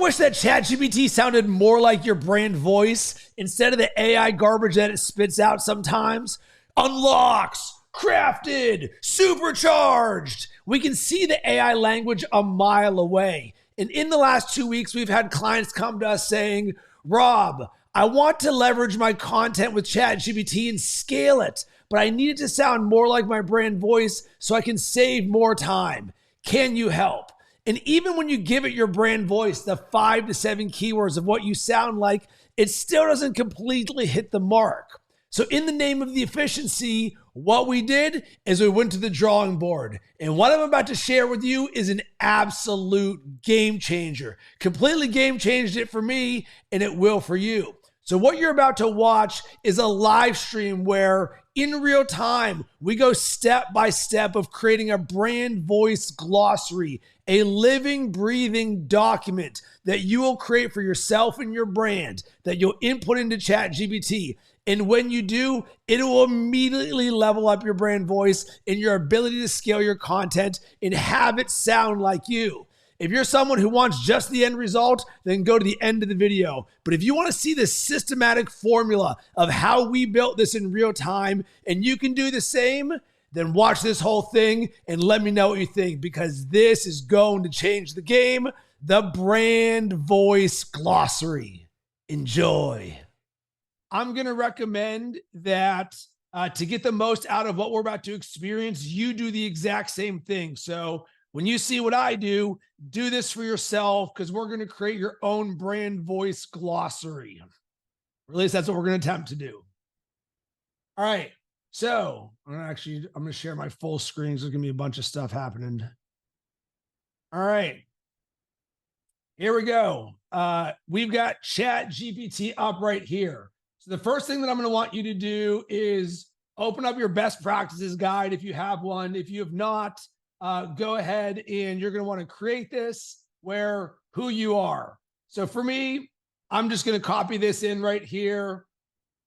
wish that ChatGPT sounded more like your brand voice instead of the AI garbage that it spits out sometimes? Unlocks, crafted, supercharged. We can see the AI language a mile away. And in the last 2 weeks, we've had clients come to us saying, Rob, I want to leverage my content with ChatGPT and scale it, but I need it to sound more like my brand voice so I can save more time. Can you help? And even when you give it your brand voice, the 5 to 7 keywords of what you sound like, it still doesn't completely hit the mark. So in the name of the efficiency, what we did is we went to the drawing board. And what I'm about to share with you is an absolute game changer. Completely game changed it for me, and it will for you. So what you're about to watch is a live stream where in real time, we go step by step of creating a brand voice glossary, a living, breathing document that you will create for yourself and your brand that you'll input into ChatGPT. And when you do, it will immediately level up your brand voice and your ability to scale your content and have it sound like you. If you're someone who wants just the end result, then go to the end of the video. But if you want to see the systematic formula of how we built this in real time and you can do the same, then watch this whole thing and let me know what you think, because this is going to change the game. The Brand Voice Glossary. Enjoy. I'm going to recommend that to get the most out of what we're about to experience, you do the exact same thing. So when you see what I do this for yourself, because we're going to create your own brand voice glossary. Or at least that's what we're going to attempt to do. All right. So I'm going to share my full screen. So there's going to be a bunch of stuff happening. All right. Here we go. We've got ChatGPT up right here. So the first thing that I'm going to want you to do is open up your best practices guide if you have one. If you have not, go ahead and you're going to want to create this where who you are. So for me, I'm just going to copy this in right here,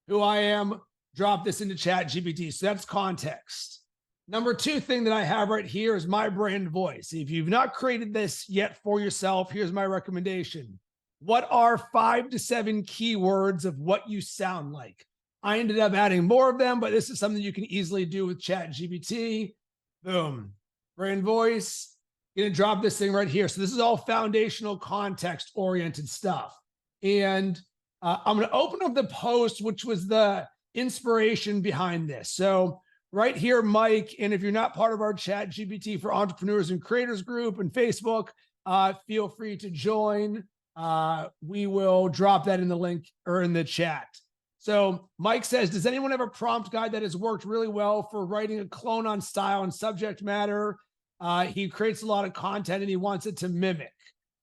who I am, drop this into ChatGPT. So that's context. Number 2 thing that I have right here is my brand voice. If you've not created this yet for yourself, here's my recommendation. What are 5 to 7 keywords of what you sound like? I ended up adding more of them, but this is something you can easily do with ChatGPT. Boom. Brand voice. Going to drop this thing right here. So this is all foundational context-oriented stuff. And I'm going to open up the post, which was the inspiration behind this. So right here, Mike, and if you're not part of our ChatGPT for Entrepreneurs and Creators group and Facebook, feel free to join. We will drop that in the link or in the chat. So Mike says, does anyone have a prompt guide that has worked really well for writing a clone on style and subject matter? He creates a lot of content and he wants it to mimic.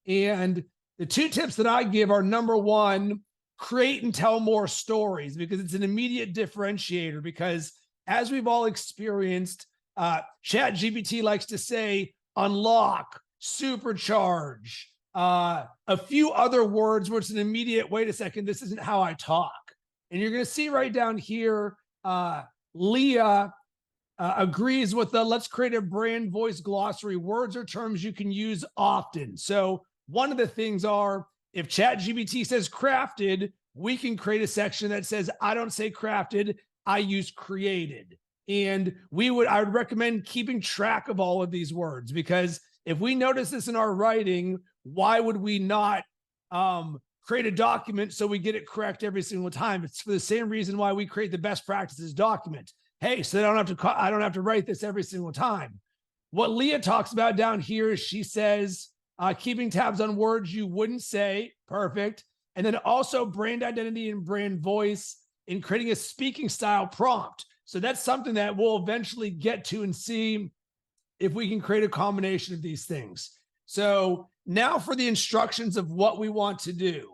And the 2 tips that I give are, number 1, create and tell more stories, because it's an immediate differentiator. Because as we've all experienced, ChatGPT likes to say unlock, supercharge, a few other words where it's an immediate, wait a second, this isn't how I talk. And you're going to see right down here, Leah agrees with the let's create a brand voice glossary, words or terms you can use often. So one of the things are, if ChatGPT says crafted, we can create a section that says, I don't say crafted, I use created. And I would recommend keeping track of all of these words, because if we notice this in our writing, why would we not create a document so we get it correct every single time? It's for the same reason why we create the best practices document. Hey, so I don't have to write this every single time. What Leah talks about down here is she says, keeping tabs on words you wouldn't say, perfect. And then also brand identity and brand voice in creating a speaking style prompt. So that's something that we'll eventually get to and see if we can create a combination of these things. So now for the instructions of what we want to do.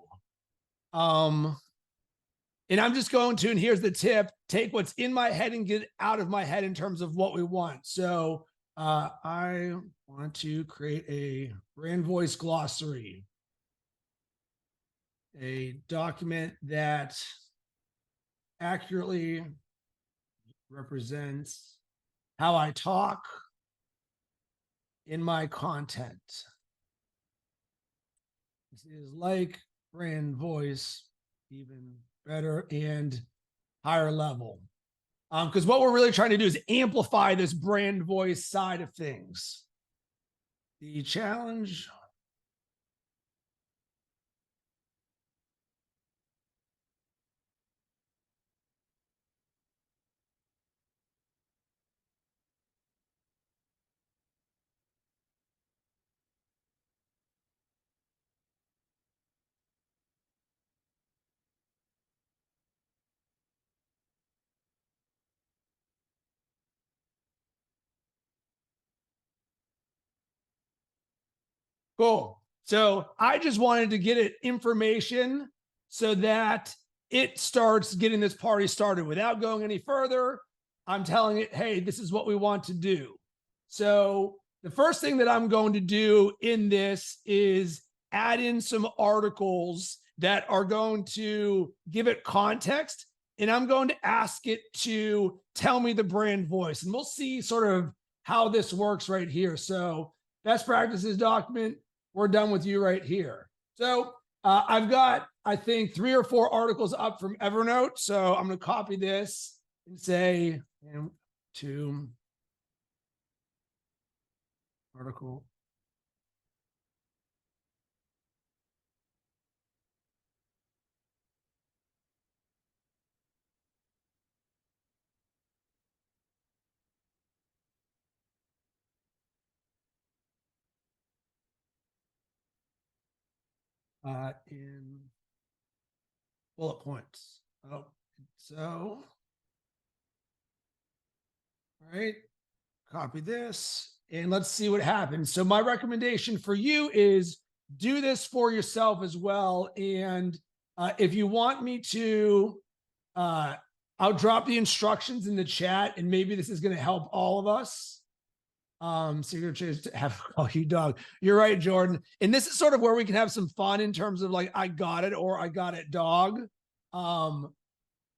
And I'm just going to, and here's the tip, take what's in my head and get it out of my head in terms of what we want. So I want to create a brand voice glossary, a document that accurately represents how I talk in my content. This is like brand voice, even better and higher level. Because what we're really trying to do is amplify this brand voice side of things. The challenge. Cool. So I just wanted to get it information so that it starts getting this party started without going any further. I'm telling it, hey, this is what we want to do. So the first thing that I'm going to do in this is add in some articles that are going to give it context. And I'm going to ask it to tell me the brand voice. And we'll see sort of how this works right here. So best practices document, we're done with you right here. So I've got, I think, 3 or 4 articles up from Evernote. So I'm going to copy this and say, to article. In bullet points. Oh, so, all right, copy this and let's see what happens. So my recommendation for you is do this for yourself as well. And if you want me to, I'll drop the instructions in the chat and maybe this is going to help all of us. So you're going to have to call you dog. You're right, Jordan. And this is sort of where we can have some fun in terms of like, I got it or I got it dog. And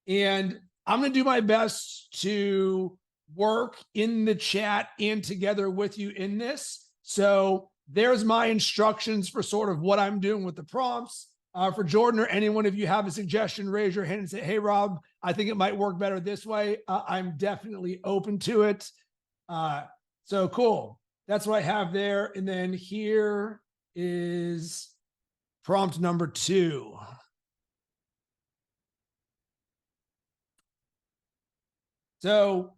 I'm going to do my best to work in the chat and together with you in this. So there's my instructions for sort of what I'm doing with the prompts. For Jordan or anyone, if you have a suggestion, raise your hand and say, hey, Rob, I think it might work better this way. I'm definitely open to it. So cool. That's what I have there. And then here is prompt number 2. So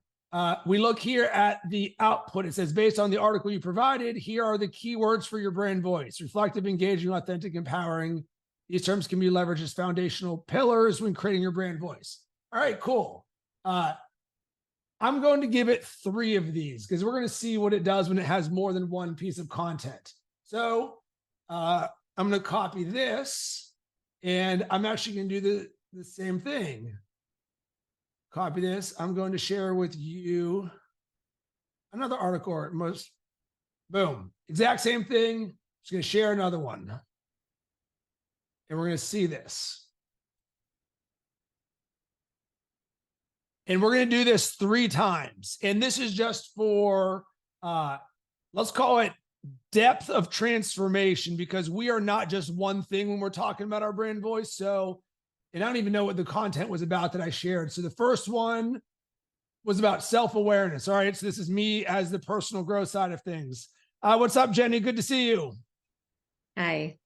we look here at the output. It says, based on the article you provided, here are the keywords for your brand voice: reflective, engaging, authentic, empowering. These terms can be leveraged as foundational pillars when creating your brand voice. All right, cool. I'm going to give it 3 of these because we're going to see what it does when it has more than one piece of content. So I'm going to copy this and I'm actually going to do the same thing. Copy this. I'm going to share with you another article or most. Boom. Exact same thing. Just going to share another one. And we're going to see this. And we're going to do this 3 times. And this is just for, let's call it depth of transformation, because we are not just one thing when we're talking about our brand voice. So, and I don't even know what the content was about that I shared. So the first one was about self-awareness. All right. So this is me as the personal growth side of things. What's up, Jenny? Good to see you. Hi.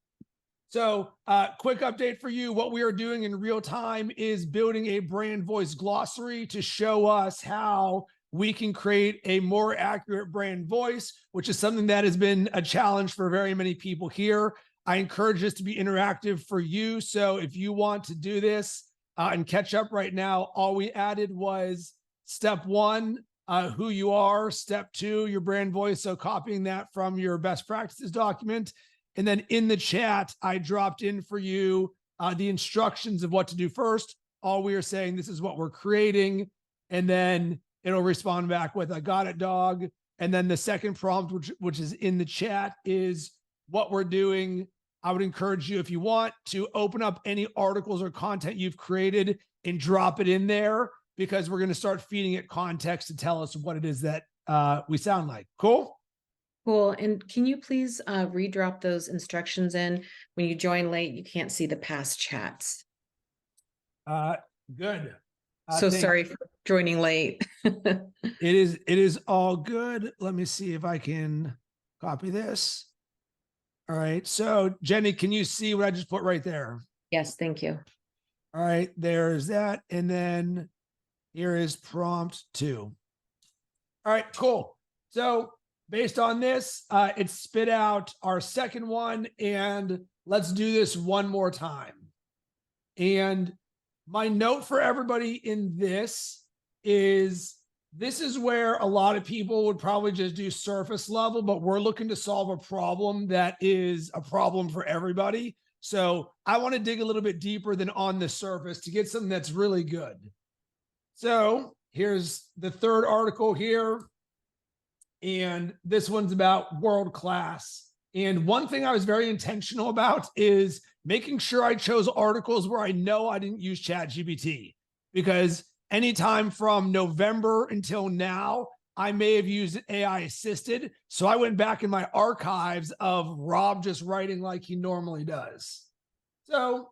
So quick update for you. What we are doing in real time is building a brand voice glossary to show us how we can create a more accurate brand voice, which is something that has been a challenge for very many people here. I encourage this to be interactive for you. So if you want to do this and catch up right now, all we added was step 1, who you are, step 2, your brand voice. So copying that from your best practices document. And then in the chat, I dropped in for you the instructions of what to do first. All we are saying, this is what we're creating. And then it'll respond back with, I got it, dog. And then the second prompt, which is in the chat, is what we're doing. I would encourage you, if you want, to open up any articles or content you've created and drop it in there, because we're going to start feeding it context to tell us what it is that we sound like. Cool? Cool. And can you please redrop those instructions in? When you join late, you can't see the past chats. Uh, Good. So Thank sorry for joining late. It is all good. Let me see if I can copy this. All right. So Jenny, can you see what I just put right there? Yes, thank you. All right, there's that. And then here is prompt 2. All right, cool. So based on this, it spit out our second one, and let's do this one more time. And my note for everybody in this is where a lot of people would probably just do surface level, but we're looking to solve a problem that is a problem for everybody. So I want to dig a little bit deeper than on the surface to get something that's really good. So here's the third article here. And this one's about world class. And one thing I was very intentional about is making sure I chose articles where I know I didn't use ChatGPT, because anytime from November until now, I may have used AI assisted. So I went back in my archives of Rob just writing like he normally does. So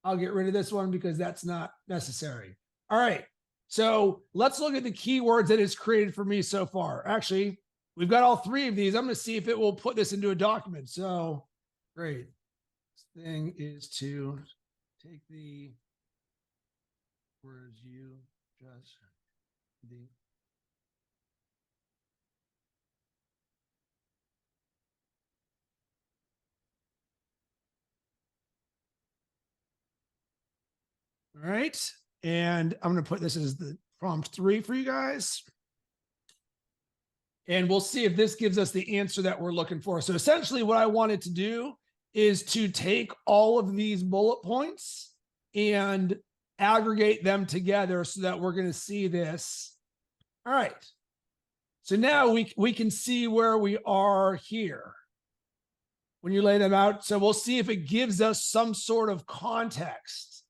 I'll get rid of this one because that's not necessary. All right. So let's look at the keywords that it's created for me so far. Actually, we've got all 3 of these. I'm going to see if it will put this into a document. So great. This thing is to take the words you just the all right. And I'm going to put this as the prompt 3 for you guys. And we'll see if this gives us the answer that we're looking for. So essentially what I wanted to do is to take all of these bullet points and aggregate them together so that we're going to see this. All right. So now we can see where we are here when you lay them out. So we'll see if it gives us some sort of context.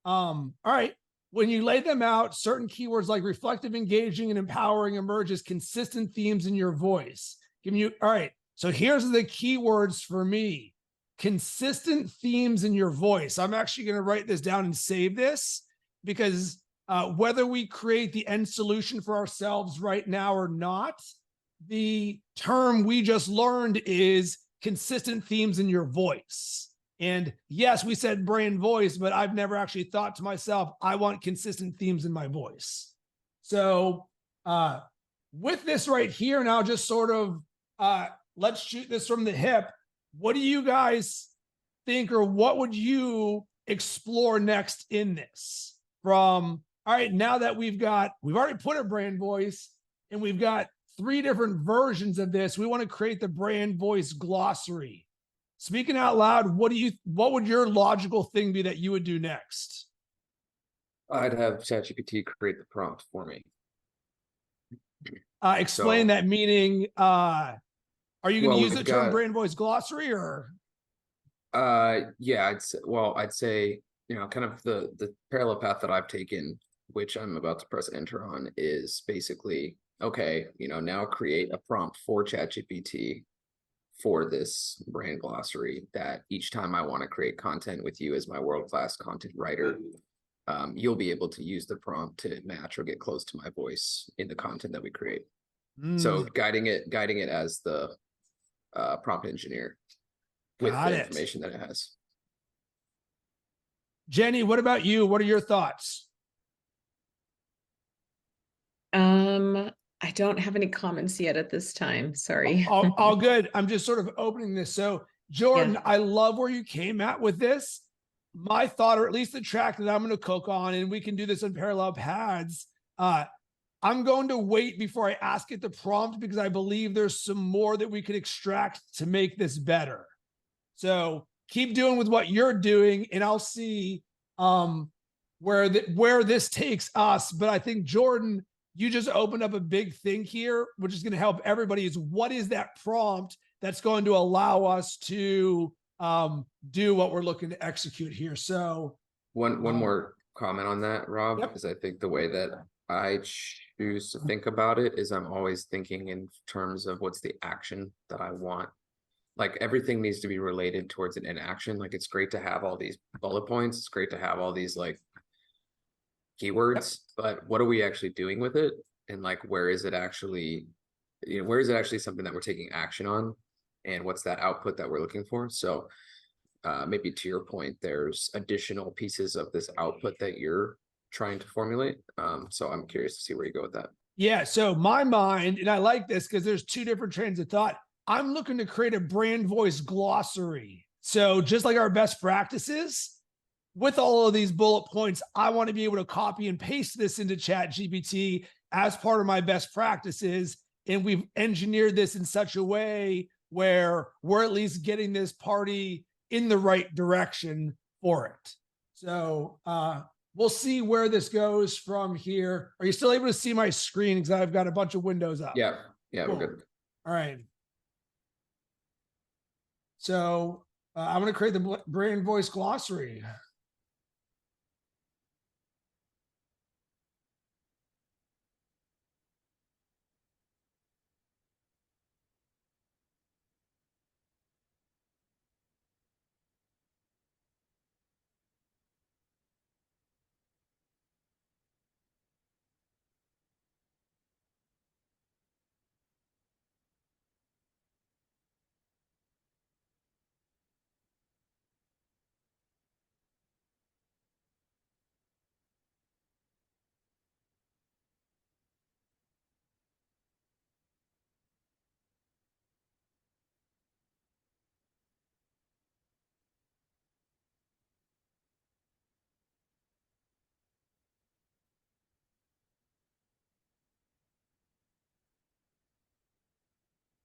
All right. When you lay them out, certain keywords like reflective, engaging, and empowering emerge as consistent themes in your voice. Giving you, all right. So here's the keywords for me. Consistent themes in your voice. I'm actually going to write this down and save this, because whether we create the end solution for ourselves right now or not, the term we just learned is consistent themes in your voice. And yes, we said brand voice, but I've never actually thought to myself, I want consistent themes in my voice. So with this right here, now just sort of let's shoot this from the hip. What do you guys think, or what would you explore next in this? From, all right, now that we've already put a brand voice and we've got 3 different versions of this, we want to create the brand voice glossary. Speaking out loud, what would your logical thing be that you would do next? I'd have ChatGPT create the prompt for me. Explain that, meaning, are you going to use the term brand voice glossary, or? Yeah, I'd say, kind of the parallel path that I've taken, which I'm about to press enter on, is basically, okay, now create a prompt for ChatGPT for this brand glossary, that each time I want to create content with you as my world-class content writer, you'll be able to use the prompt to match or get close to my voice in the content that we create. So guiding it as the prompt engineer with the information that it has. Jenny, what about you? What are your thoughts? I don't have any comments yet at this time. Sorry. All good. I'm just sort of opening this. So Jordan, yeah. I love where you came at with this. My thought, or at least the track that I'm going to cook on, and we can do this on parallel paths. I'm going to wait before I ask it the prompt, because I believe there's some more that we could extract to make this better. So keep doing with what you're doing, and I'll see where this takes us. But I think, Jordan, you just opened up a big thing here, which is going to help everybody, is what is that prompt that's going to allow us to do what we're looking to execute here. So one more comment on that, Rob, because I think the way that I choose to think about it is I'm always thinking in terms of what's the action that I want. Like everything needs to be related towards an action. Like it's great to have all these bullet points. It's great to have all these like keywords, but what are we actually doing with it? And like, where is it actually, where is it actually something that we're taking action on? And what's that output that we're looking for? So maybe to your point, there's additional pieces of this output that you're trying to formulate. So I'm curious to see where you go with that. Yeah. So my mind, and I like this because there's two different trains of thought. I'm looking to create a brand voice glossary. So just like our best practices, with all of these bullet points, I want to be able to copy and paste this into ChatGPT as part of my best practices. And we've engineered this in such a way where we're at least getting this party in the right direction for it. So we'll see where this goes from here. Are you still able to see my screen? Because I've got a bunch of windows up. Yeah. Cool. We're good. All right. So I'm going to create the brand voice glossary.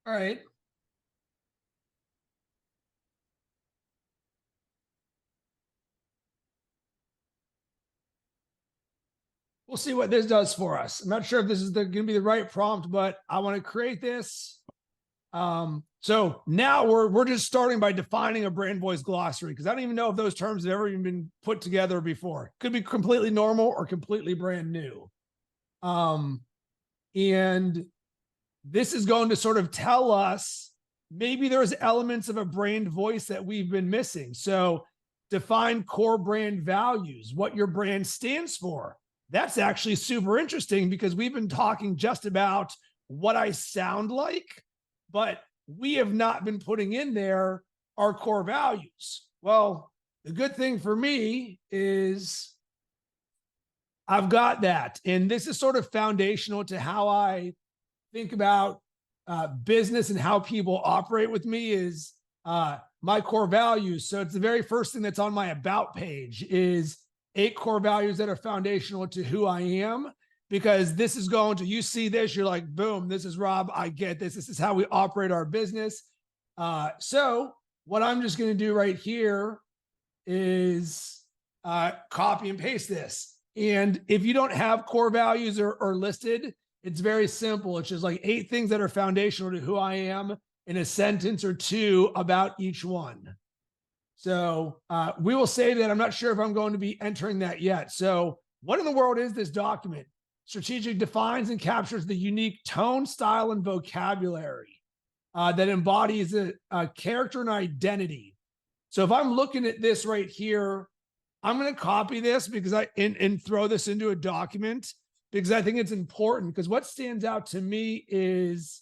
All right. We'll see what this does for us. I'm not sure if this is going to be the right prompt, but I want to create this. So now we're just starting by defining a brand voice glossary because I don't even know if those terms have ever even been put together before. Could be completely normal or completely brand new. And this is going to sort of tell us maybe there's elements of a brand voice that we've been missing. So define core brand values, what your brand stands for. That's actually super interesting because we've been talking just about what I sound like, but we have not been putting in there our core values. Well, the good thing for me is I've got that. And this is sort of foundational to how I think about business and how people operate with me is my core values. So it's the very first thing that's on my about page is 8 core values that are foundational to who I am, because this is going to, you see this, you're like, boom, this is Rob. I get this. This is how we operate our business. So what I'm just going to do right here is copy and paste this. And if you don't have core values or listed, it's very simple. It's just like 8 things that are foundational to who I am in a sentence or 2 about each one. So we will say that. I'm not sure if I'm going to be entering that yet. So what in the world is this document? Strategic defines and captures the unique tone, style, and vocabulary that embodies a character and identity. So if I'm looking at this right here, I'm going to copy this because and throw this into a document because I think it's important, because what stands out to me is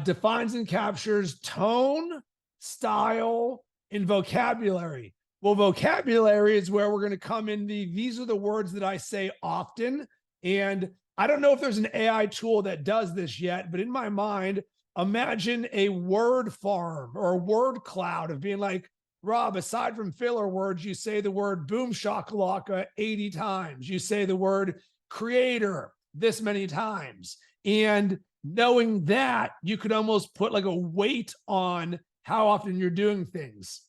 defines and captures tone, style, and vocabulary. Well, vocabulary is where we're going to come in. These are the words that I say often. And I don't know if there's an AI tool that does this yet, but in my mind, imagine a word farm or a word cloud of being like, Rob, aside from filler words, you say the word boom shakalaka 80 times. You say the word creator this many times. And knowing that, you could almost put like a weight on how often you're doing things.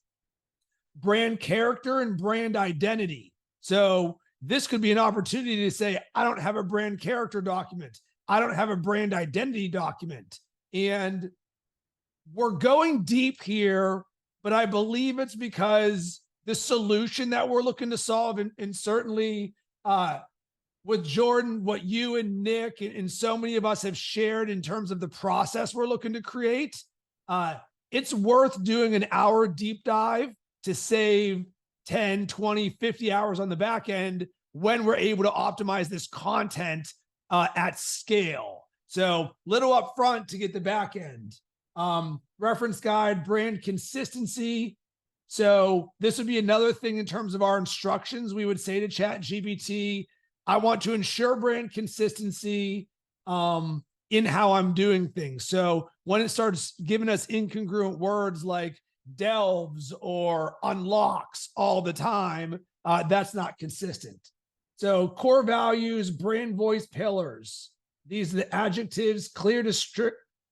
Brand character and brand identity. So this could be an opportunity to say, I don't have a brand character document. I don't have a brand identity document. And we're going deep here, but I believe it's because the solution that we're looking to solve, and certainly with Jordan, what you and Nick and so many of us have shared in terms of the process we're looking to create, it's worth doing an hour deep dive to save 10, 20, 50 hours on the back end when we're able to optimize this content at scale. So little upfront to get the back end. Reference guide, brand consistency. So this would be another thing in terms of our instructions. We would say to ChatGPT, I want to ensure brand consistency in how I'm doing things. So when it starts giving us incongruent words like delves or unlocks all the time, that's not consistent. So core values, brand voice pillars. These are the adjectives, clear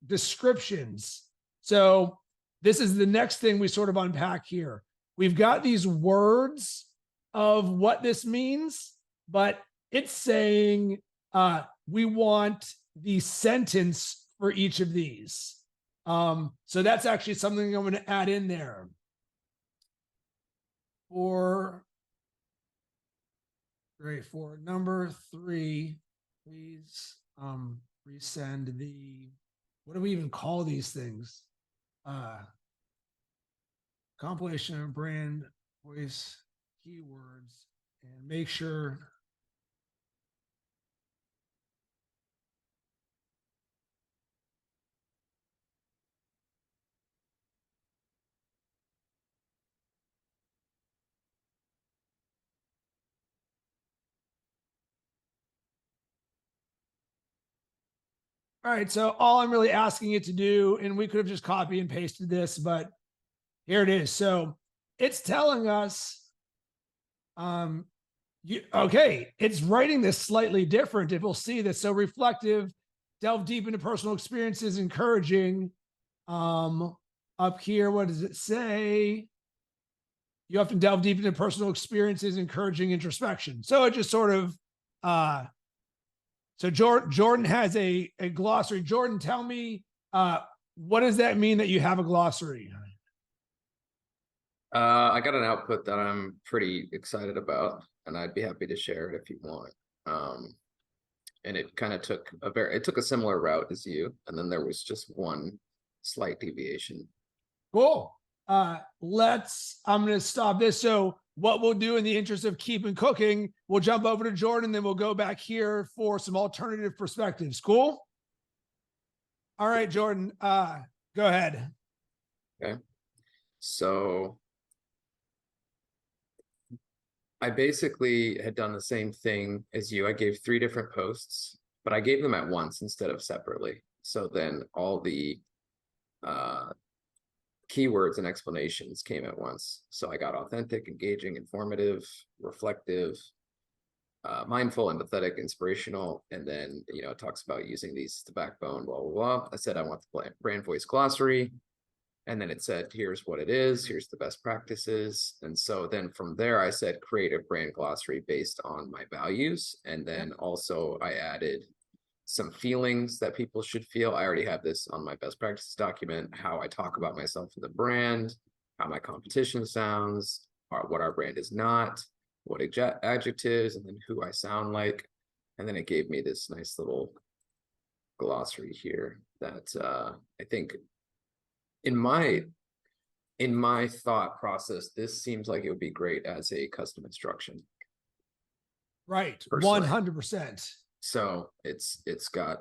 descriptions. So this is the next thing we sort of unpack here. We've got these words of what this means, but it's saying we want the sentence for each of these. So that's actually something I'm going to add in there. For number 3, please resend the, what do we even call these things? Compilation of brand voice keywords, and make sure all right, so all I'm really asking it to do, and we could have just copy and pasted this, but here it is. So it's telling us, it's writing this slightly different. If we'll see this, so reflective, delve deep into personal experiences, encouraging. Up here, what does it say? You often delve deep into personal experiences, encouraging introspection. So it just sort of, so Jordan has a glossary. Jordan, tell me, what does that mean that you have a glossary? I got an output that I'm pretty excited about, and I'd be happy to share it if you want. And it kind of took a similar route as you, and then there was just one slight deviation. Cool. I'm going to stop this. So what we'll do in the interest of keeping cooking, we'll jump over to Jordan, then we'll go back here for some alternative perspectives. Cool? All right, Jordan, go ahead. Okay. So I basically had done the same thing as you. I gave 3 different posts, but I gave them at once instead of separately. So then all the keywords and explanations came at once. So I got authentic, engaging, informative, reflective, mindful, empathetic, inspirational, and then it talks about using these as the backbone, blah blah blah. I said I want the brand voice glossary, and then it said here's what it is, here's the best practices. And so then from there I said create a brand glossary based on my values, and then also I added some feelings that people should feel. I already have this on my best practices document, how I talk about myself in the brand, how my competition sounds, or what our brand is not, what adjectives, and then who I sound like. And then it gave me this nice little glossary here that I think in my thought process, this seems like it would be great as a custom instruction. Right, 100%. So it's got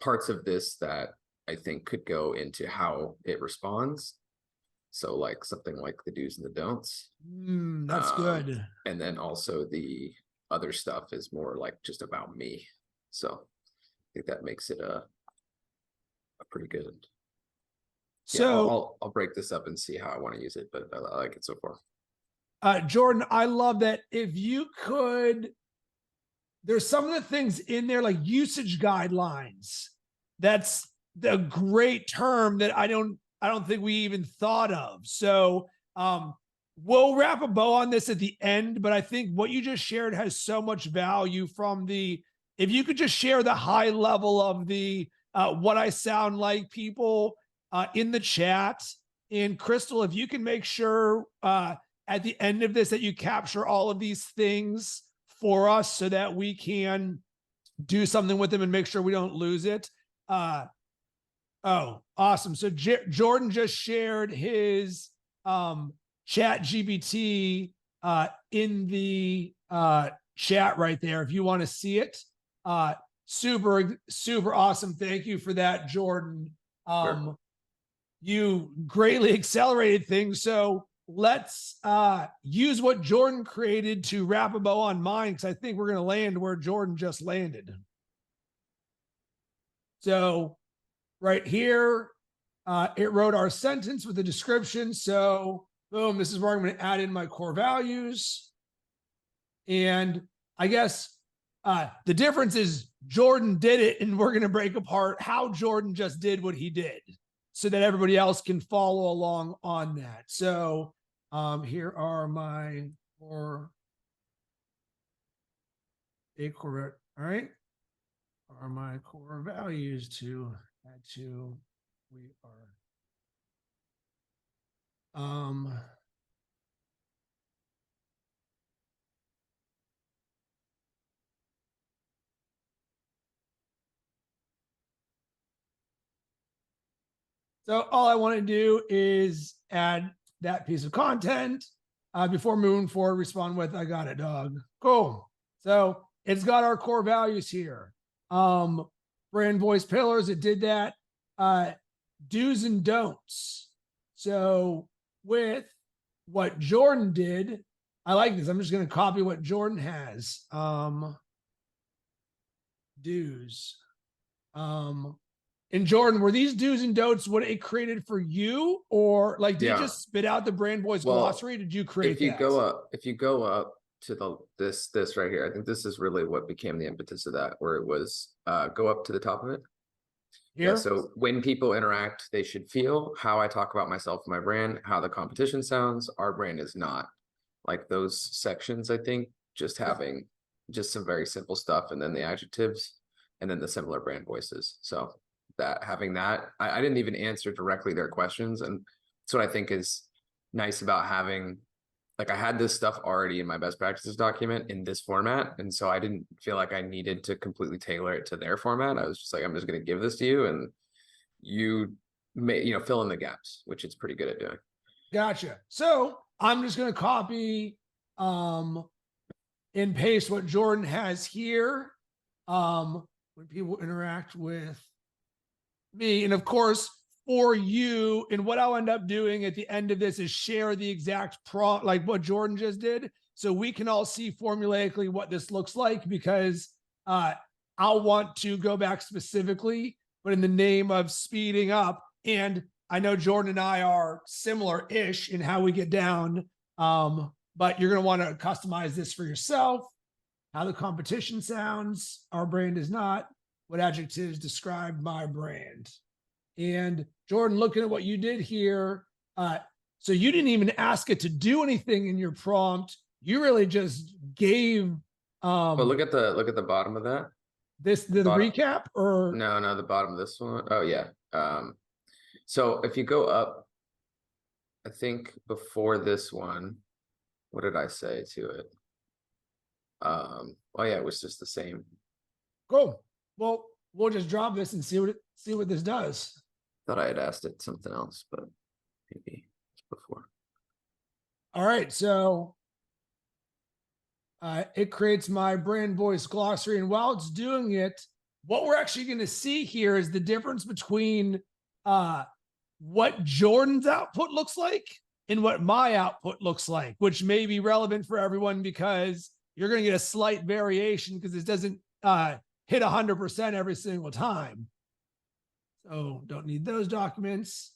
parts of this that I think could go into how it responds. So like something like the do's and the don'ts. That's good. And then also the other stuff is more like just about me. So I think that makes it a pretty good. So I'll break this up and see how I want to use it, but I like it so far. Jordan, I love that. If you could, there's some of the things in there like usage guidelines. That's the great term that I don't think we even thought of. So we'll wrap a bow on this at the end, but I think what you just shared has so much value from if you could just share the high level of the what I sound like people in the chat. And Crystal, if you can make sure at the end of this that you capture all of these things for us so that we can do something with them and make sure we don't lose it. Oh, awesome. So Jordan just shared his ChatGPT in the chat right there. If you want to see it, super awesome. Thank you for that, Jordan. Sure. You greatly accelerated things. So let's use what Jordan created to wrap a bow on mine, because I think we're going to land where Jordan just landed. So right here, it wrote our sentence with a description. So boom, this is where I'm going to add in my core values. And I guess the difference is Jordan did it, and we're going to break apart how Jordan just did what he did so that everybody else can follow along on that. So here are my core, all right, are my core values to add to, we are, so all I want to do is add that piece of content. Before moving forward, respond with, I got it, dog. Cool. So it's got our core values here. Brand voice pillars, it did that. Do's and don'ts. So with what Jordan did, I like this. I'm just going to copy what Jordan has. Do's. And Jordan, were these do's and don'ts what it created for you, or like did you just spit out the Brand Voice Glossary? Did you create if you go up to this right here, I think this is really what became the impetus of that, where it was go up to the top of it. Here? Yeah, so when people interact, they should feel how I talk about myself and my brand, how the competition sounds. Our brand is not. Like those sections, I think, just having just some very simple stuff, and then the adjectives, and then the similar brand voices. So that having that, I didn't even answer directly their questions. And that's what I think is nice about having, like, I had this stuff already in my best practices document in this format. And so I didn't feel like I needed to completely tailor it to their format. I was just like, I'm just going to give this to you, and you may, fill in the gaps, which it's pretty good at doing. Gotcha. So I'm just going to copy and paste what Jordan has here. When people interact with me, and of course for you, and what I'll end up doing at the end of this is share the exact prompt, like what Jordan just did, so we can all see formulaically what this looks like, because I'll want to go back specifically, but in the name of speeding up. And I know Jordan and I are similar-ish in how we get down, but you're going to want to customize this for yourself. How the competition sounds, our brand is not. What adjectives describe my brand? And Jordan, looking at what you did here, so you didn't even ask it to do anything in your prompt. You really just gave. Well, look at the bottom of that. The recap, or no, the bottom of this one. Oh yeah. So if you go up, I think before this one, what did I say to it? Oh yeah, it was just the same. Cool. Well, we'll just drop this and see what this does. Thought I had asked it something else, but maybe it's before. All right, so it creates my Brand Voice Glossary, and while it's doing it, what we're actually going to see here is the difference between what Jordan's output looks like and what my output looks like, which may be relevant for everyone, because you're going to get a slight variation because this doesn't hit 100% every single time. So don't need those documents.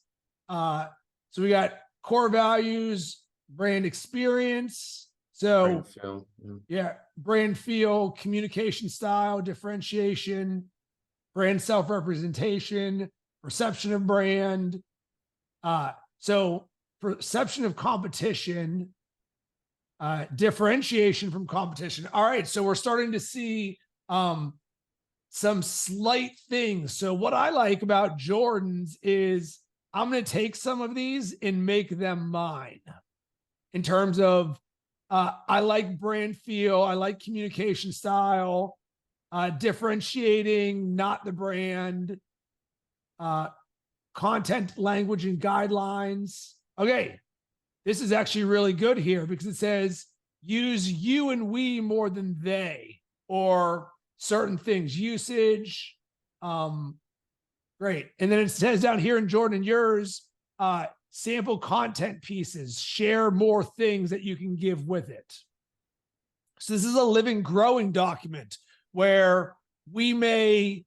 So we got core values, brand experience. So Brand feel. yeah, brand feel, communication style, differentiation, brand self-representation, perception of brand. So perception of competition, differentiation from competition. All right, so we're starting to see some slight things. So what I like about Jordan's is I'm going to take some of these and make them mine in terms of I like brand feel. I like communication style, differentiating, not the brand, content, language, and guidelines. Okay. This is actually really good here because it says use you and we more than they, or certain things, usage. Great. And then it says down here in Jordan, yours, sample content pieces, share more things that you can give with it. So this is a living, growing document where we may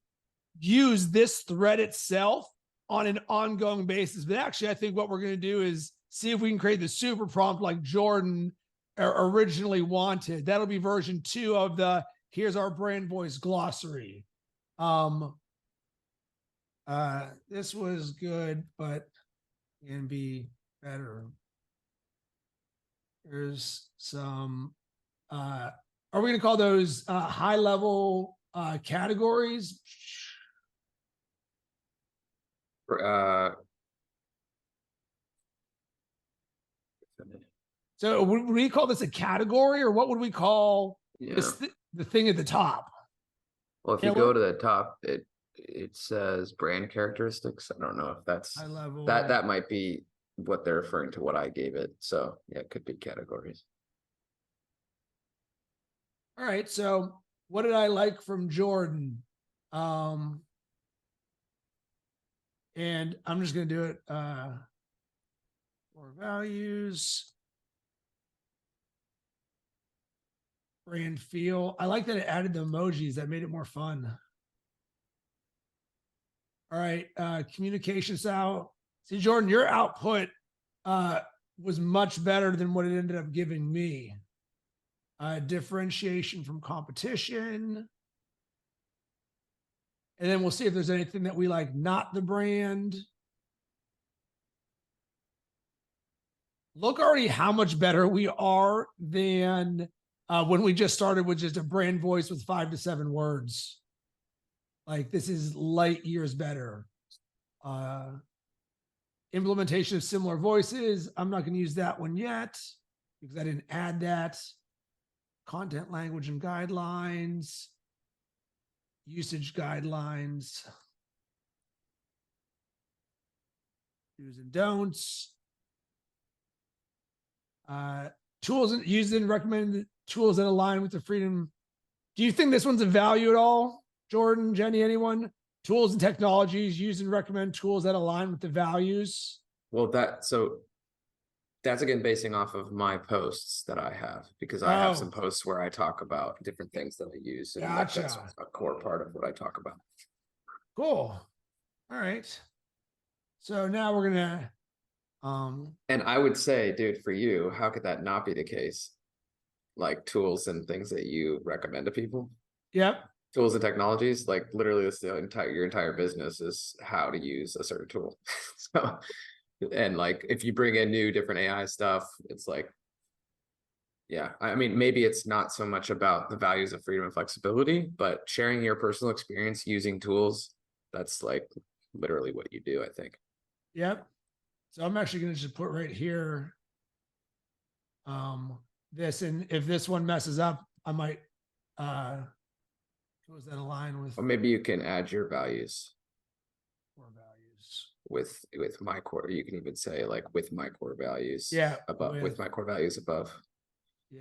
use this thread itself on an ongoing basis. But actually, I think what we're going to do is see if we can create the super prompt like Jordan originally wanted. That'll be version 2 of the here's our brand voice glossary. This was good, but can be better. There's some, are we going to call those high level categories? So would we call this a category, or what would we call this the thing at the top? Well, if you go to the top, it says brand characteristics. I don't know if that's high level. That might be what they're referring to what I gave it. So yeah, it could be categories. All right. So what did I like from Jordan? And I'm just going to do it. Core values. Brand feel. I like that it added the emojis. That made it more fun. All right. Communication style. See, Jordan, your output was much better than what it ended up giving me. Differentiation from competition. And then we'll see if there's anything that we like, not the brand. Look already how much better we are than when we just started with just a brand voice with 5 to 7 words. Like, this is light years better. Implementation of similar voices. I'm not going to use that one yet because I didn't add that. Content, language, and guidelines. Usage guidelines. Do's and don'ts. Tools used and recommended tools that align with the freedom. Do you think this one's a value at all? Jordan, Jenny, anyone? Tools and technologies, use and recommend tools that align with the values. Well, that's again basing off of my posts that I have, because I have some posts where I talk about different things that I use. And gotcha. That's a core part of what I talk about. Cool. All right. So now we're gonna and I would say, dude, for you, how could that not be the case? Like tools and things that you recommend to people. Yep. Tools and technologies, like literally this your entire business is how to use a certain tool. So, and like if you bring in new different AI stuff, it's like, yeah, I mean, maybe it's not so much about the values of freedom and flexibility, but sharing your personal experience using tools, that's like literally what you do, I think. Yep. So I'm actually going to just put right here this, and if this one messes up, I might was that align with, or maybe you can add your values. Core values. With my core, you can even say like with my core values. Yeah. Above with my core values above. Yeah,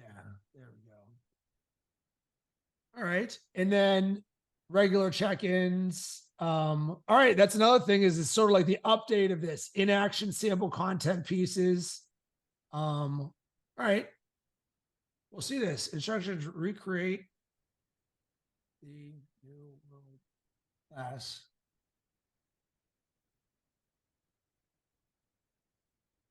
there we go. All right. And then regular check-ins. All right, that's another thing, is it's sort of like the update of this in action sample content pieces. All right. We'll see this. Instructions recreate the new world class.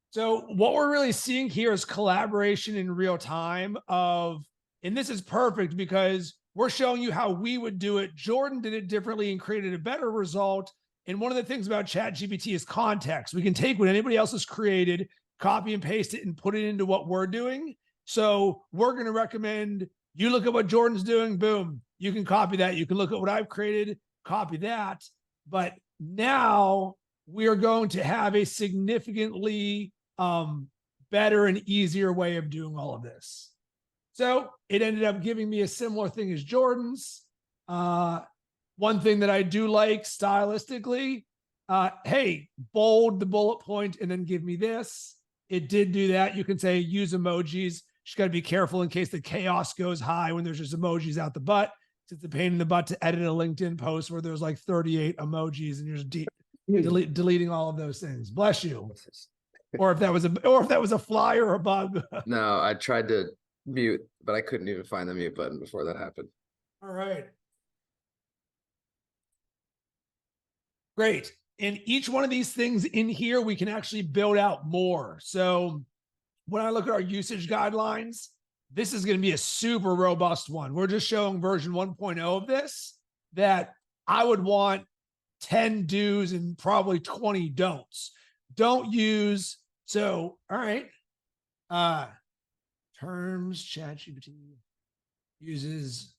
So what we're really seeing here is collaboration in real time and this is perfect because we're showing you how we would do it. Jordan did it differently and created a better result. And one of the things about ChatGPT is context. We can take what anybody else has created, copy and paste it, and put it into what we're doing. So we're going to recommend you look at what Jordan's doing, boom, you can copy that. You can look at what I've created, copy that. But now we are going to have a significantly better and easier way of doing all of this. So it ended up giving me a similar thing as Jordan's. One thing that I do like stylistically, hey, bold the bullet point and then give me this. It did do that. You can say use emojis. Just got to be careful in case the chaos goes high when there's just emojis out the butt. It's a pain in the butt to edit a LinkedIn post where there's like 38 emojis and you're just deleting all of those things. Bless you. Or if that was a fly or a bug. No, I tried to mute, but I couldn't even find the mute button before that happened. All right. Great. And each one of these things in here, we can actually build out more. So when I look at our usage guidelines, this is going to be a super robust one. We're just showing version 1.0 of this, that I would want 10 do's and probably 20 don'ts. Don't use. So, all right. Terms ChatGPT uses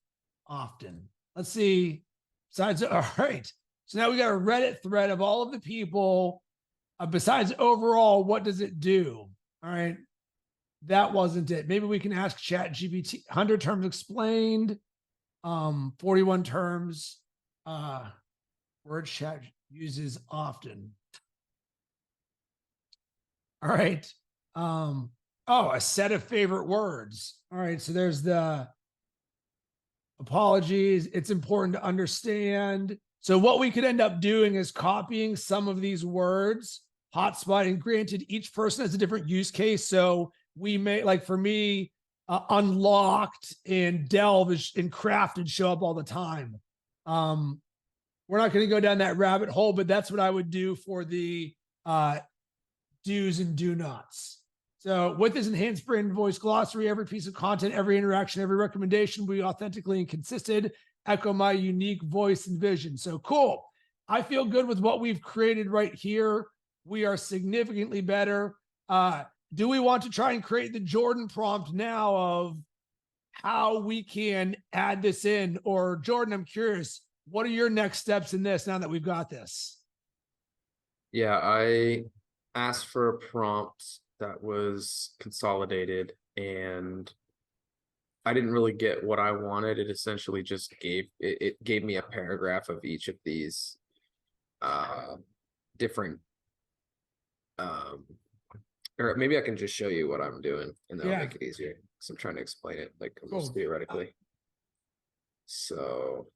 often. Let's see. Besides, all right. So now we got a Reddit thread of all of the people. Besides overall, what does it do? All right. That wasn't it. Maybe we can ask ChatGPT. 100 terms explained. 41 terms. Word chat uses often. All right. A set of favorite words. All right. So there's the apologies. It's important to understand. So what we could end up doing is copying some of these words, hotspot, and granted, each person has a different use case. So we may, like for me, unlocked and delve and crafted show up all the time. We're not going to go down that rabbit hole, but that's what I would do for the do's and do nots. So with this enhanced brand voice glossary, every piece of content, every interaction, every recommendation will be authentically and consistent, echo my unique voice and vision. So cool. I feel good with what we've created right here. We are significantly better. Do we want to try and create the Jordan prompt now of how we can add this in? Or Jordan, I'm curious, what are your next steps in this now that we've got this? Yeah, I asked for a prompt that was consolidated and I didn't really get what I wanted. It essentially just it gave me a paragraph of each of these different or maybe I can just show you what I'm doing and that'll make it easier because I'm trying to explain it like almost theoretically. So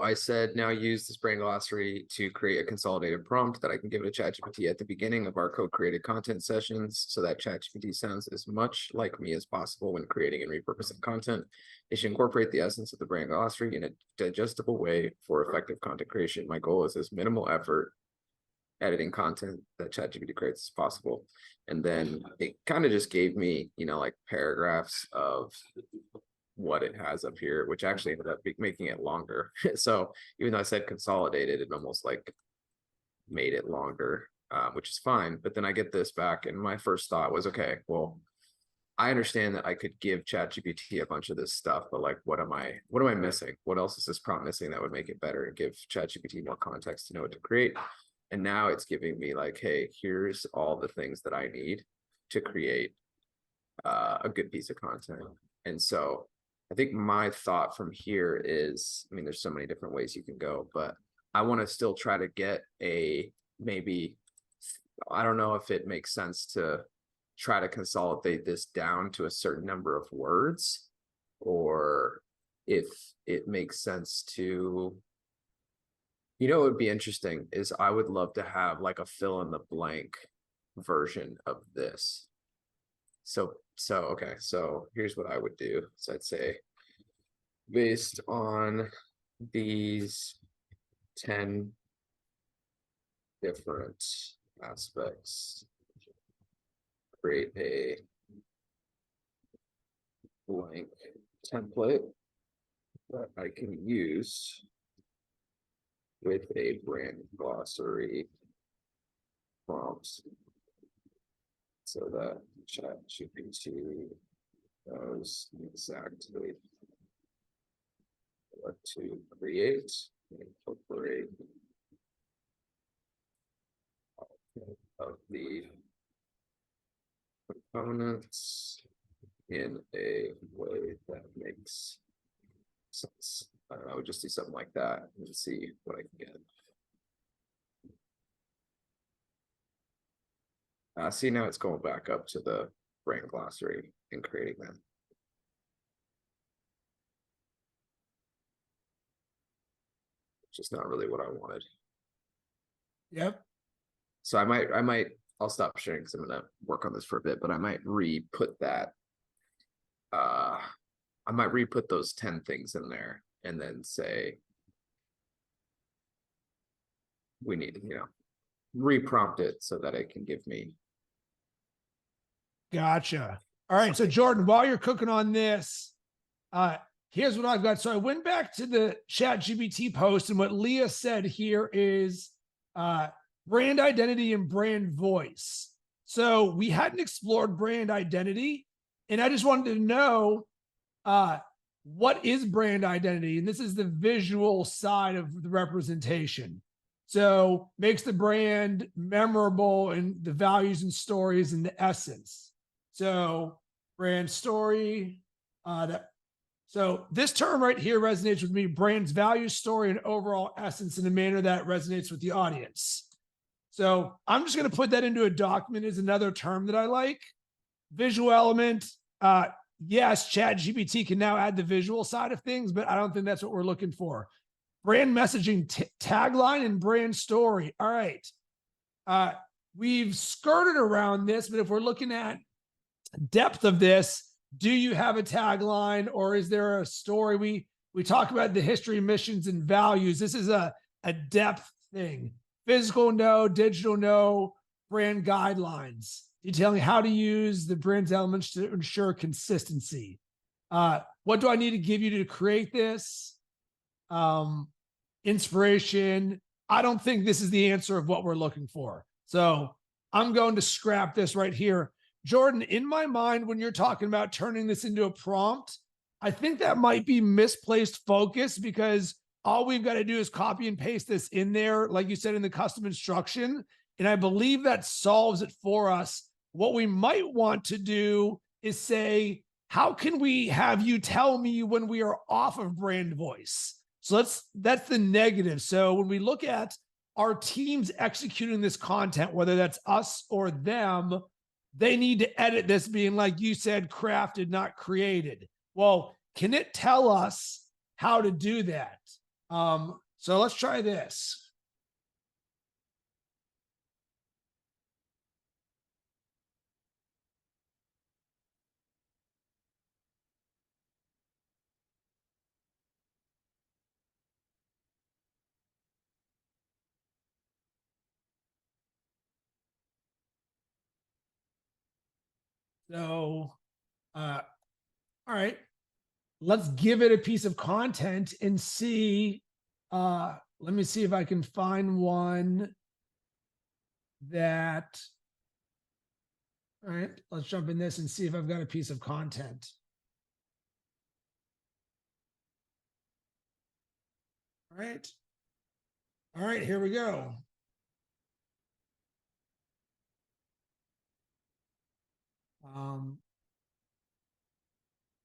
I said, now use this brand glossary to create a consolidated prompt that I can give it to ChatGPT at the beginning of our code-created content sessions so that ChatGPT sounds as much like me as possible when creating and repurposing content. It should incorporate the essence of the brand glossary in a digestible way for effective content creation. My goal is as minimal effort editing content that ChatGPT creates as possible. And then it kind of just gave me, like paragraphs of what it has up here, which actually ended up making it longer. So even though I said consolidated, it almost like made it longer, which is fine. But then I get this back and my first thought was, okay, well, I understand that I could give ChatGPT a bunch of this stuff, but like, what am I missing? What else is this prompt missing that would make it better and give ChatGPT more context to know what to create? And now it's giving me like, hey, here's all the things that I need to create a good piece of content. And so I think my thought from here is, I mean, there's so many different ways you can go, but I want to still try to get maybe, I don't know if it makes sense to try to consolidate this down to a certain number of words, or if it makes sense to, what would be interesting is I would love to have like a fill in the blank version of this. So okay, so here's what I would do. So I'd say, based on these 10 different aspects, create a blank template that I can use with a brand glossary prompt so that ChatGPT knows exactly what to create and incorporate the components in a way that makes sense. I don't know, I would just do something like that and see what I can get. See, now it's going back up to the brand glossary and creating them. Just not really what I wanted. Yep. So I'll stop sharing because I'm gonna work on this for a bit, but I might re-put that. I might re-put those 10 things in there and then say we need, re-prompt it so that it can give me. Gotcha. All right. So Jordan, while you're cooking on this, here's what I've got. So I went back to the ChatGPT post, and what Leah said here is brand identity and brand voice. So we hadn't explored brand identity, and I just wanted to know what is brand identity? And this is the visual side of the representation. So makes the brand memorable and the values and stories and the essence. So brand story, so this term right here resonates with me, brand's value, story, and overall essence in a manner that resonates with the audience. So I'm just going to put that into a document as another term that I like. Visual element. Yes, ChatGPT can now add the visual side of things, but I don't think that's what we're looking for. Brand messaging, tagline, and brand story. All right. We've skirted around this, but if we're looking at depth of this, do you have a tagline or is there a story? We talk about the history, missions, and values. This is a depth thing. Physical, no. Digital, no. Brand guidelines, detailing how to use the brand's elements to ensure consistency. What do I need to give you to create this? Inspiration. I don't think this is the answer of what we're looking for. So I'm going to scrap this right here. Jordan, in my mind, when you're talking about turning this into a prompt, I think that might be misplaced focus because all we've got to do is copy and paste this in there, like you said, in the custom instruction. And I believe that solves it for us. What we might want to do is say, how can we have you tell me when we are off of brand voice? So that's the negative. So when we look at our teams executing this content, whether that's us or them, they need to edit this being, like you said, crafted, not created. Well, can it tell us how to do that? So let's try this. So, all right, let's give it a piece of content and see. Let me see if I can find one that. All right, let's jump in this and see if I've got a piece of content. All right. All right, here we go.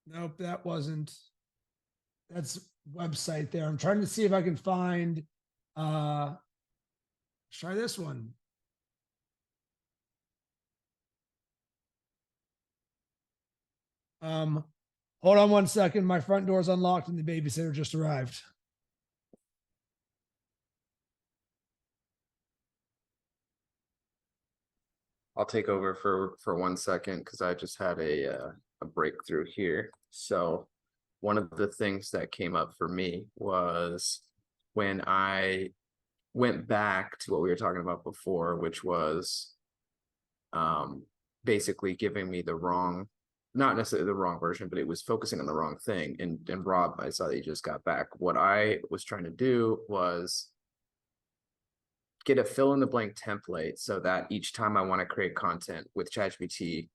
Nope, that wasn't. That's website there. I'm trying to see if I can find. Let's try this one. Hold on one second. My front door is unlocked and the babysitter just arrived. I'll take over for 1 second because I just had a breakthrough here. So one of the things that came up for me was when I went back to what we were talking about before, which was basically giving me the wrong, not necessarily the wrong version, but it was focusing on the wrong thing. And Rob, I saw that you just got back. What I was trying to do was get a fill in the blank template so that each time I want to create content with ChatGPT,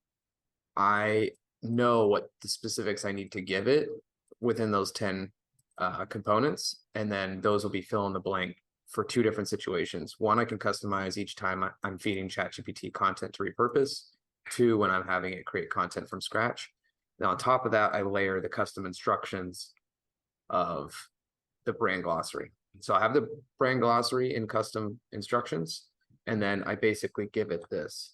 I know what the specifics I need to give it within those 10 components. And then those will be fill in the blank for two different situations. One, I can customize each time I'm feeding ChatGPT content to repurpose. Two, when I'm having it create content from scratch. Now, on top of that, I layer the custom instructions of the brand glossary. So I have the brand glossary in custom instructions, and then I basically give it this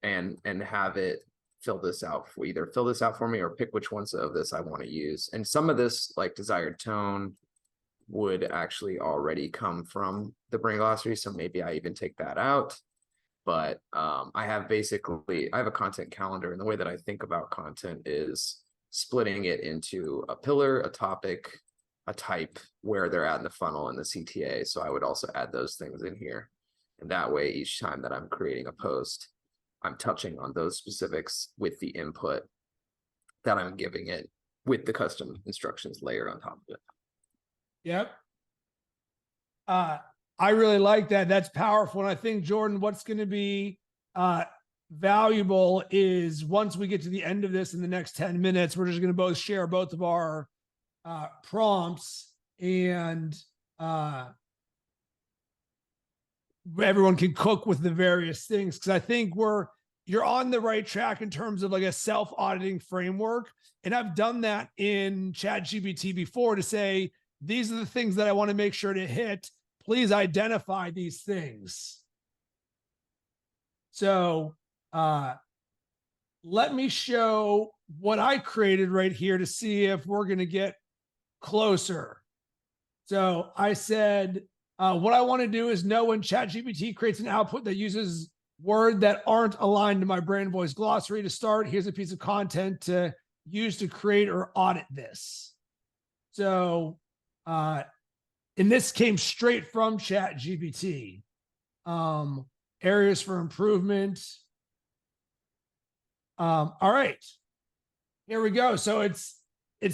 and have it fill this out, either fill this out for me or pick which ones of this I want to use. And some of this, like desired tone, would actually already come from the brand glossary, so maybe I even take that out. But I have a content calendar, and the way that I think about content is splitting it into a pillar, a topic, a type, where they're at in the funnel, and the CTA. So I would also add those things in here, and that way each time that I'm creating a post, I'm touching on those specifics with the input that I'm giving it with the custom instructions layer on top of it. Yep. I really like that. That's powerful. And I think, Jordan, what's going to be valuable is once we get to the end of this in the next 10 minutes, we're just going to both share both of our prompts, and everyone can cook with the various things. Because I think you're on the right track in terms of like a self-auditing framework. And I've done that in ChatGPT before to say, these are the things that I want to make sure to hit. Please identify these things. So let me show what I created right here to see if we're going to get closer. So I said, what I want to do is know when ChatGPT creates an output that uses words that aren't aligned to my Brand Voice Glossary to start. Here's a piece of content to use to create or audit this. So, and this came straight from ChatGPT. Areas for improvement. All right, here we go. So it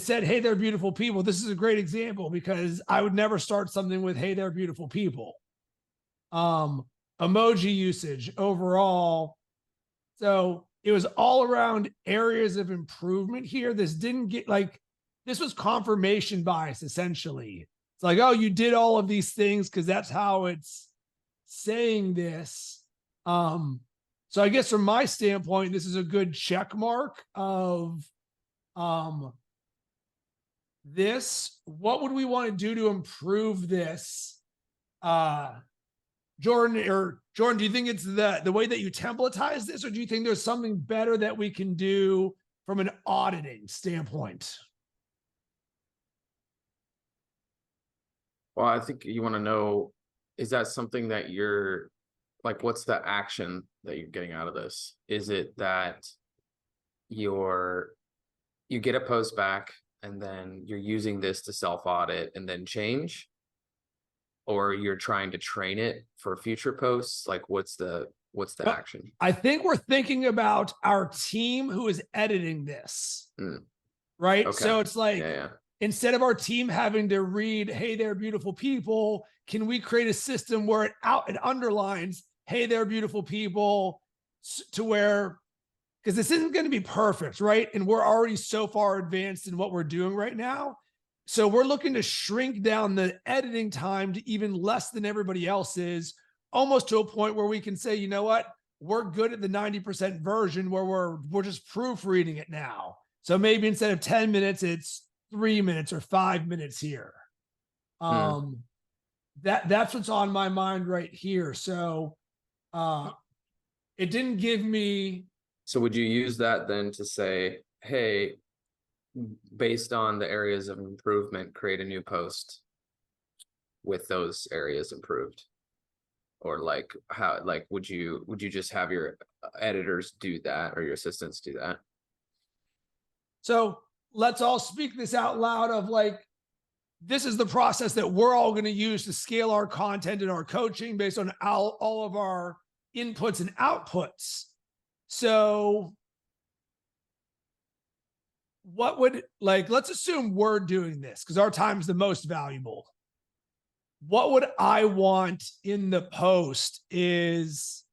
said, "Hey there, beautiful people." This is a great example because I would never start something with "Hey there, beautiful people." Emoji usage overall. So it was all around areas of improvement here. This didn't get this was confirmation bias, essentially. It's like, oh, you did all of these things because that's how it's saying this. So I guess from my standpoint, this is a good check mark of this. What would we want to do to improve this? Jordan, do you think it's the way that you templatize this, or do you think there's something better that we can do from an auditing standpoint? Well, I think you want to know, is that something that you're like, what's the action that you're getting out of this? Is it that you get a post back and then you're using this to self-audit and then change? Or you're trying to train it for future posts? Like, what's the action? I think we're thinking about our team who is editing this, right? Okay. So it's like, yeah. Instead of our team having to read, "Hey there, beautiful people," can we create a system where it underlines, "Hey there, beautiful people," to where, because this isn't going to be perfect, right? And we're already so far advanced in what we're doing right now. So we're looking to shrink down the editing time to even less than everybody else is, almost to a point where we can say, you know what, we're good at the 90% version where we're just proofreading it now. So maybe instead of 10 minutes, it's 3 minutes or 5 minutes here. That's what's on my mind right here. So it didn't give me. So would you use that then to say, hey, based on the areas of improvement, create a new post with those areas improved? Or like how, like, would you just have your editors do that, or your assistants do that? So let's all speak this out loud of like, this is the process that we're all going to use to scale our content and our coaching based on all of our inputs and outputs. So what would, let's assume we're doing this because our time is the most valuable. What would I want in the post is,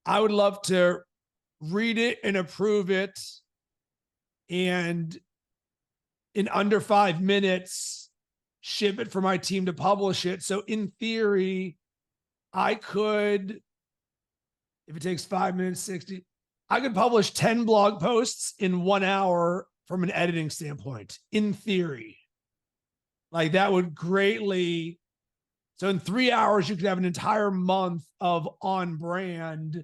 I would love to read it and approve it, and in under 5 minutes, ship it for my team to publish it. So in theory, I could, if it takes 5 minutes, 60, I could publish 10 blog posts in 1 hour from an editing standpoint, in theory. Like that would greatly, so in 3 hours, you could have an entire month of on brand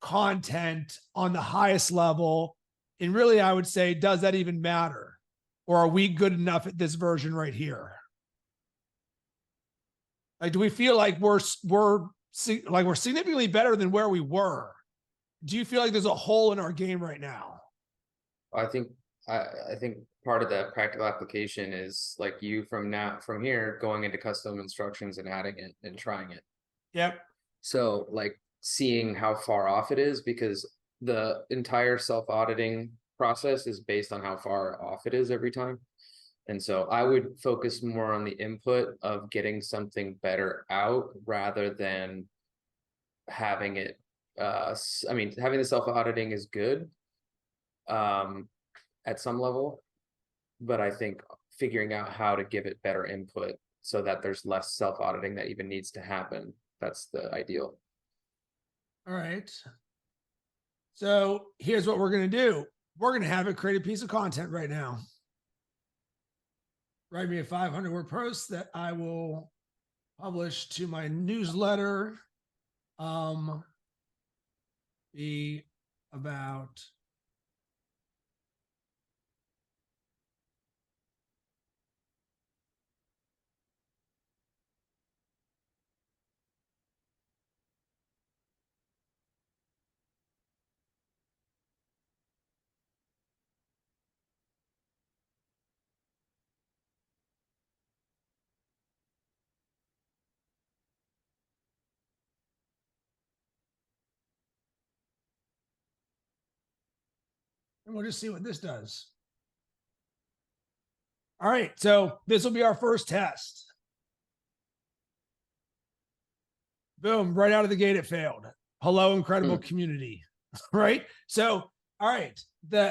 content on the highest level. And really, I would say, does that even matter? Or are we good enough at this version right here? Like, do we feel like we're significantly better than where we were? Do you feel like there's a hole in our game right now? I think part of that practical application is like you from here going into custom instructions and adding it and trying it. Yep. So like seeing how far off it is, because the entire self-auditing process is based on how far off it is every time. And so I would focus more on the input of getting something better out rather than having it. I mean, having the self-auditing is good at some level, but I think figuring out how to give it better input so that there's less self-auditing that even needs to happen. That's the ideal. All right. So here's what we're going to do. We're going to have it create a piece of content right now. Write me a 500-word post that I will publish to my newsletter. Be about and we'll just see what this does. All right, so this will be our first test. Boom, right out of the gate, it failed. Hello, incredible community, right? So, all right,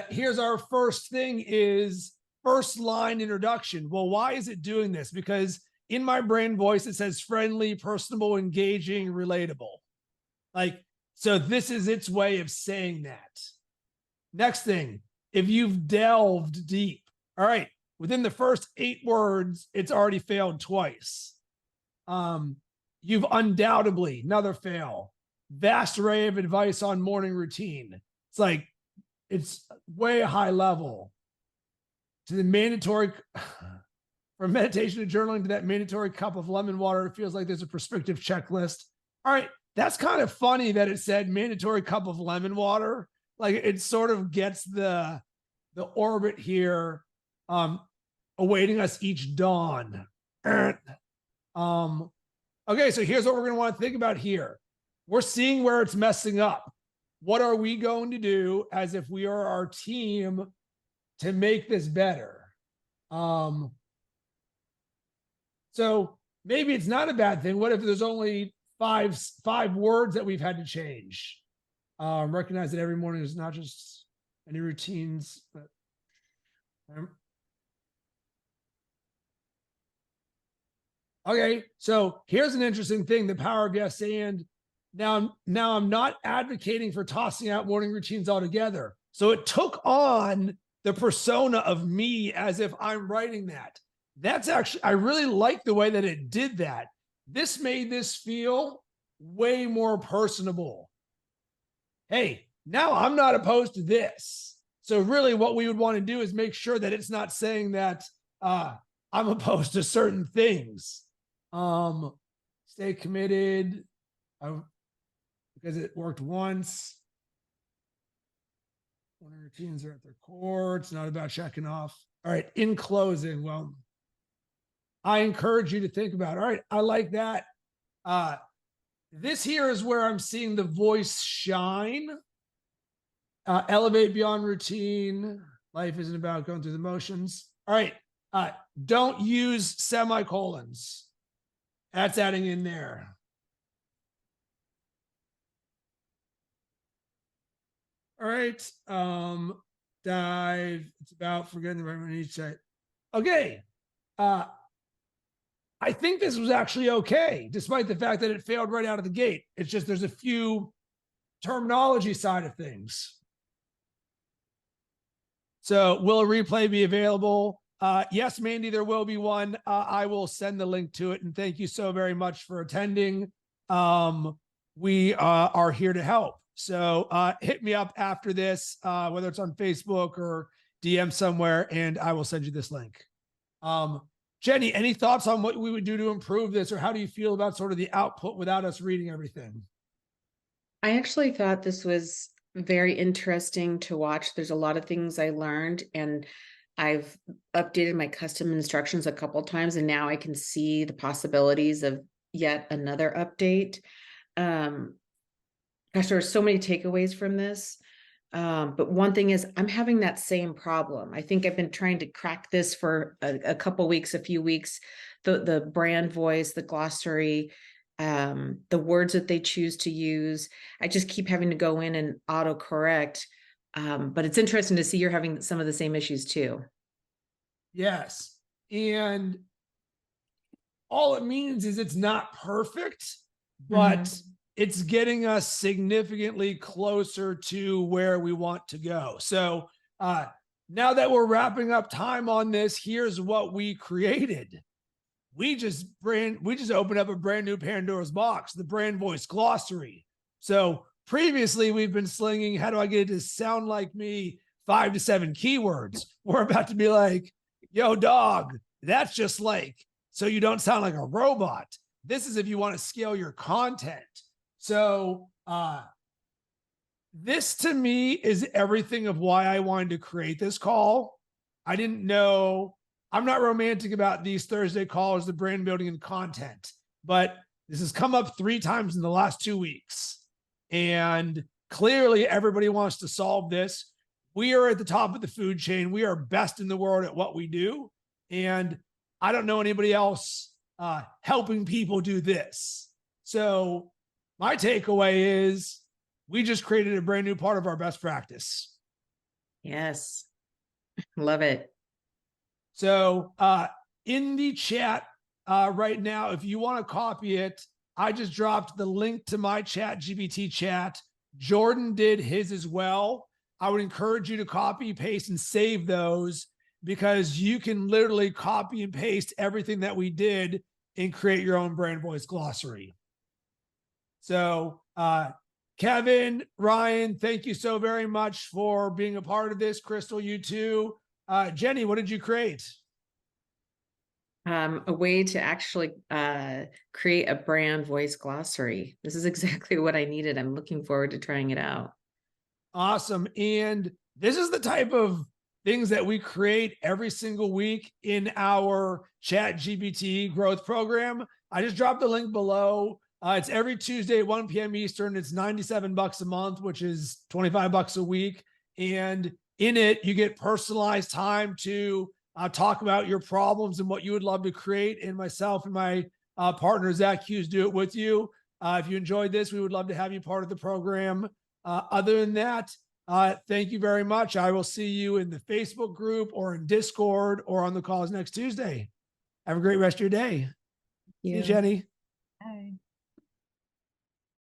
here's our first thing is first line introduction. Well, why is it doing this? Because in my brand voice, it says friendly, personable, engaging, relatable. Like, so this is its way of saying that. Next thing, if you've delved deep, all right, within the first 8 words, it's already failed twice. You've undoubtedly, another fail. Vast array of advice on morning routine. It's like, it's way high level. To the mandatory, from meditation to journaling to that mandatory cup of lemon water, it feels like there's a prescriptive checklist. All right, that's kind of funny that it said mandatory cup of lemon water. Like it sort of gets the orbit here, awaiting us each dawn. Okay, so here's what we're going to want to think about here. We're seeing where it's messing up. What are we going to do as if we are our team to make this better? So maybe it's not a bad thing. What if there's only five words that we've had to change? Recognize that every morning is not just any routines, but okay, so here's an interesting thing, the power of yes and. Now I'm not advocating for tossing out morning routines altogether. So it took on the persona of me as if I'm writing that. That's actually, I really like the way that it did that. This made this feel way more personable. Hey, now I'm not opposed to this. So really what we would want to do is make sure that it's not saying that I'm opposed to certain things. Stay committed because it worked once. Morning routines are at their core. It's not about checking off. All right, in closing, well, I encourage you to think about, all right, I like that. This here is where I'm seeing the voice shine. Elevate beyond routine. Life isn't about going through the motions. All right, don't use semicolons. That's adding in there. All right, dive. It's about forgetting the right one each side. Okay, I think this was actually okay, despite the fact that it failed right out of the gate. It's just there's a few terminology side of things. So will a replay be available? Yes, Mandy, there will be one. I will send the link to it. And thank you so very much for attending. We are here to help. So hit me up after this, whether it's on Facebook or DM somewhere, and I will send you this link. Jenny, any thoughts on what we would do to improve this, or how do you feel about sort of the output without us reading everything? I actually thought this was very interesting to watch. There's a lot of things I learned, and I've updated my custom instructions a couple times, and now I can see the possibilities of yet another update. Gosh, there are so many takeaways from this. But one thing is, I'm having that same problem. I think I've been trying to crack this for a couple weeks, a few weeks. The brand voice, the glossary, the words that they choose to use. I just keep having to go in and autocorrect. But it's interesting to see you're having some of the same issues too. Yes. And all it means is it's not perfect, but it's getting us significantly closer to where we want to go. So now that we're wrapping up time on this, here's what we created. We just opened up a brand new Pandora's box, the Brand Voice Glossary. So previously we've been slinging, how do I get it to sound like me? 5 to 7 keywords. We're about to be like, yo, dog, that's just like, so you don't sound like a robot. This is if you want to scale your content. So this to me is everything of why I wanted to create this call. I didn't know, I'm not romantic about these Thursday calls, the brand building and content, but this has come up 3 times in the last 2 weeks. And clearly everybody wants to solve this. We are at the top of the food chain. We are best in the world at what we do. And I don't know anybody else helping people do this. So my takeaway is we just created a brand new part of our best practice. Yes. Love it. So in the chat right now, if you want to copy it, I just dropped the link to my ChatGPT chat. Jordan did his as well. I would encourage you to copy, paste, and save those, because you can literally copy and paste everything that we did and create your own brand voice glossary. So Kevin, Ryan, thank you so very much for being a part of this. Crystal, you too. Jenny, what did you create? A way to actually create a brand voice glossary. This is exactly what I needed. I'm looking forward to trying it out. Awesome. And this is the type of things that we create every single week in our ChatGPT growth program. I just dropped the link below. It's every Tuesday at 1 p.m. Eastern. It's $97 a month, which is $25 a week. And in it, you get personalized time to talk about your problems and what you would love to create. And myself and my partner, Zach Hughes, do it with you. If you enjoyed this, we would love to have you part of the program. Other than that, thank you very much. I will see you in the Facebook group or in Discord or on the calls next Tuesday. Have a great rest of your day. See you, Jenny. Bye.